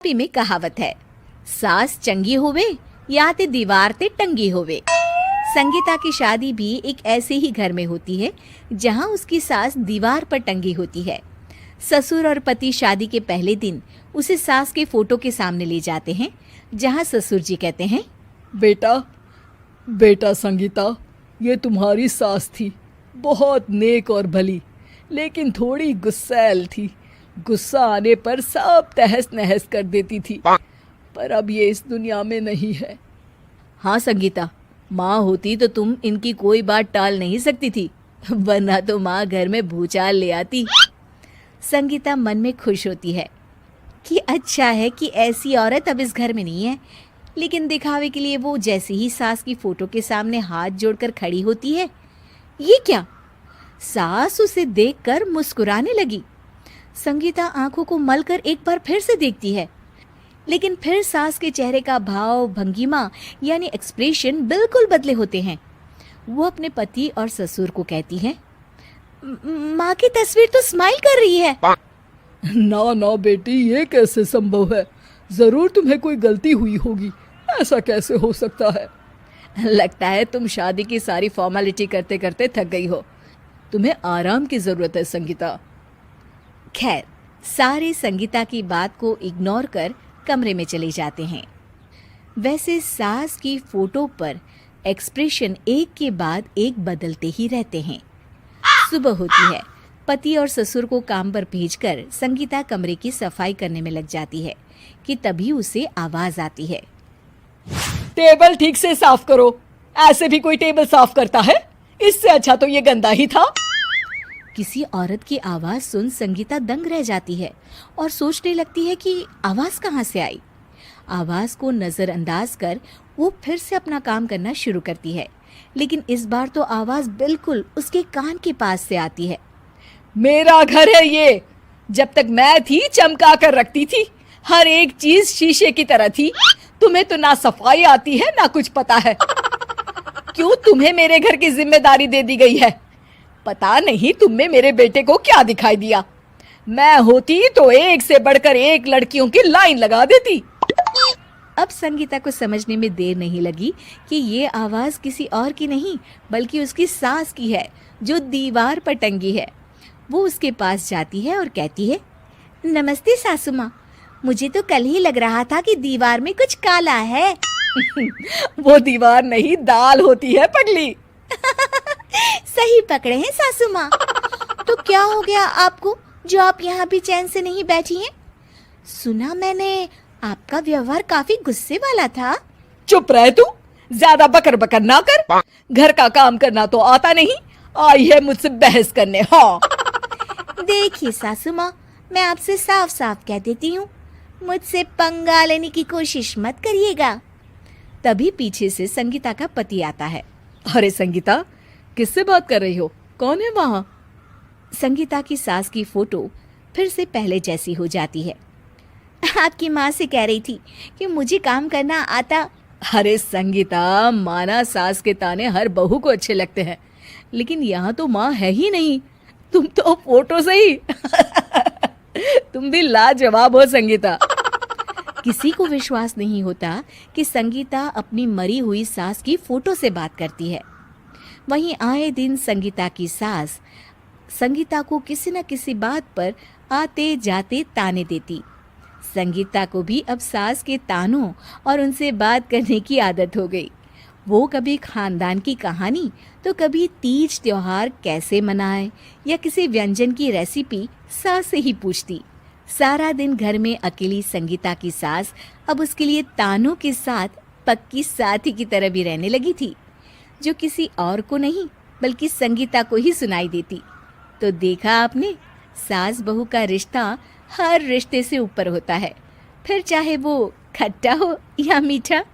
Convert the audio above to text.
पंजाबी में कहावत है, सास चंगी होवे या ते दीवार ते टंगी होवे। संगीता की शादी भी एक ऐसे ही घर में होती है जहां उसकी सास दीवार पर टंगी होती है। ससुर और पति शादी के पहले दिन उसे सास के फोटो के सामने ले जाते हैं, जहां ससुर जी कहते हैं, बेटा बेटा संगीता, ये तुम्हारी सास थी, बहुत नेक और भली, लेकिन थोड़ी गुस्सैल थी। गुस्सा आने पर सब तहस नहस कर देती थी, पर अब ये इस दुनिया में नहीं है। हाँ संगीता, माँ होती तो तुम इनकी कोई बात टाल नहीं सकती थी, वरना तो माँ घर में भूचाल ले आती। संगीता मन में खुश होती है कि अच्छा है कि ऐसी औरत अब इस घर में नहीं है, लेकिन दिखावे के लिए वो जैसे ही सास की फोटो के सामने हाथ जोड़कर खड़ी होती है, ये क्या? सास उसे देखकर मुस्कुराने लगी। संगीता आंखों को मलकर एक बार फिर से देखती है, लेकिन फिर सास के चेहरे का भाव, भंगिमा यानी एक्सप्रेशन बिल्कुल बदले होते हैं। वो अपने पति और ससुर को कहती है, माँ की तस्वीर तो स्माइल कर रही है। ना ना बेटी, ये कैसे संभव है? जरूर तुम्हें कोई गलती हुई होगी, ऐसा कैसे हो सकता है? लगता है तुम शादी की सारी फॉर्मेलिटी करते करते थक गई हो, तुम्हें आराम की जरूरत है संगीता। खैर, सारे संगीता की बात को इग्नोर कर कमरे में चले जाते हैं। वैसे सास की फोटो पर एक्सप्रेशन एक के बाद एक बदलते ही रहते हैं। सुबह होती है, पति और ससुर को काम पर भेजकर संगीता कमरे की सफाई करने में लग जाती है कि तभी उसे आवाज आती है, टेबल ठीक से साफ करो। ऐसे भी कोई टेबल साफ करता है? इससे अच्छा तो ये गंदा ही था। किसी औरत की आवाज सुन संगीता दंग रह जाती है और सोचने लगती है कि आवाज कहाँ से आई। आवाज को नजरअंदाज कर वो फिर से अपना काम करना शुरू करती है, लेकिन इस बार तो आवाज बिल्कुल उसके कान के पास से आती है। मेरा घर है ये, जब तक मैं थी चमका कर रखती थी, हर एक चीज शीशे की तरह थी। तुम्हें तो ना सफाई आती है ना कुछ पता है। क्यों तुम्हें मेरे घर की जिम्मेदारी दे दी गई है? पता नहीं तुम में मेरे बेटे को क्या दिखाई दिया। मैं होती तो एक से बढ़कर एक लड़कियों की लाइन लगा देती। अब संगीता को समझने में देर नहीं लगी कि ये आवाज किसी और की नहीं बल्कि उसकी सास की है, जो दीवार पर टंगी है। वो उसके पास जाती है और कहती है, नमस्ते सासू माँ, मुझे तो कल ही लग रहा था कि दीवार में कुछ काला है। वो दीवार नहीं, दाल होती है पगली। सही पकड़े हैं सासू माँ। तो क्या हो गया आपको जो आप यहाँ भी चैन से नहीं बैठी हैं? सुना मैंने आपका व्यवहार काफी गुस्से वाला था। चुप रह तू, ज्यादा बकर बकर ना कर। घर का काम करना तो आता नहीं, आई है मुझसे बहस करने। हाँ देखिए सासू माँ, मैं आपसे साफ साफ कह देती हूँ, मुझसे पंगा लेने की कोशिश मत करिएगा। तभी पीछे से संगीता का पति आता है। अरे संगीता, किससे बात कर रही हो? कौन है वहाँ? संगीता की सास की फोटो फिर से पहले जैसी हो जाती है। आपकी माँ से कह रही थी कि मुझे काम करना आता। अरे संगीता, माना सास के ताने हर बहू को अच्छे लगते हैं, लेकिन यहाँ तो माँ है ही नहीं, तुम तो फोटो से ही। तुम भी लाजवाब हो संगीता। किसी को विश्वास नहीं होता कि संगीता अपनी मरी हुई सास की फोटो से बात करती है। वहीं आए दिन संगीता की सास संगीता को किसी न किसी बात पर आते जाते ताने देती। संगीता को भी अब सास के तानों और उनसे बात करने की आदत हो गई। वो कभी खानदान की कहानी तो कभी तीज त्योहार कैसे मनाए या किसी व्यंजन की रेसिपी सास से ही पूछती। सारा दिन घर में अकेली संगीता की सास अब उसके लिए तानों के साथ पक्की साथी की तरह भी रहने लगी थी, जो किसी और को नहीं बल्कि संगीता को ही सुनाई देती। तो देखा आपने, सास बहू का रिश्ता हर रिश्ते से ऊपर होता है, फिर चाहे वो खट्टा हो या मीठा।